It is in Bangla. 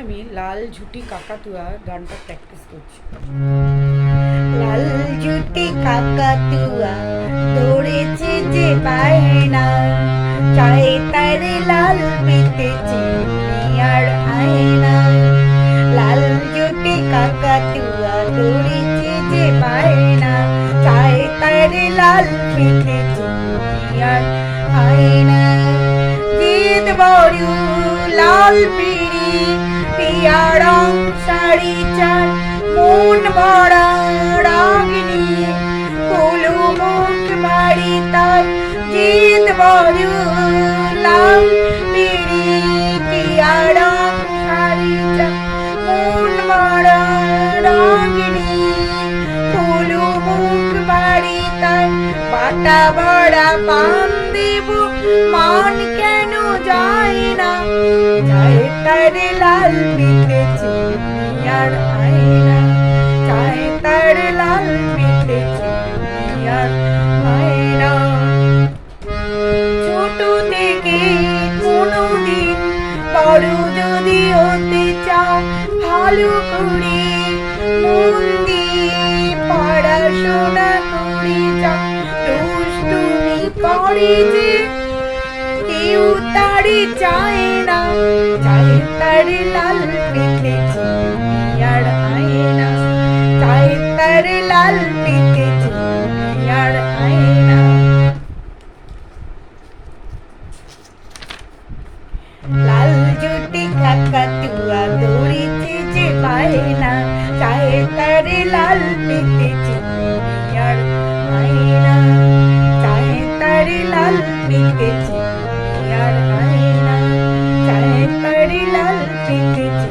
আমি লাল ঝুটি কাকাতুয়া গানটা প্র্যাকটিস করছি। লাল ঝুটি কাকাতুয়া দৌড়েছে যে পায়না, চাই তার লাল পেতেছে আর আয়না। লাল ঝুটি কাকাতুয়া দৌড়েছে যে পায়না, চাই তার লাল পেতেছে আর আয়না। জিদ বড় লাল পিড়ি পিয়া রং শাড়ি চার, মন ভরা রাগ নিয়ে ফুলু মুখ বাড়ি তার। জিদ বড় লাল পিড়ি পিয়া রং শাড়ি চার, মন ভরা রাগ নিয়ে ফুলু মুখ বাড়ি তার। বাটা বড়া পান দেব মান কেন যায় না, চাই তার লাল পিতেছে আর আয়না, চাই তার লাল পিতেছে আর আয়না। ছোট থেকে কোনোদিন বড় যদি হতে চাও, ভালো করে মন দিয়ে পড়াশোনা করে যাও। দুষ্টুমি করে যে কেউ তারে চায় না, চাই তার লাল পেতেছে আর আয়না, চাই তার লাল পেতেছে আর আয়না। লাল ঝুটি কাকাতুয়া দৌড়েছে যে পায়না, চাই তার লাল পেতেছে আর আয়না, চাই তার লাল পেতেছে আর আয়না, চাই তার লাল পেতেছে।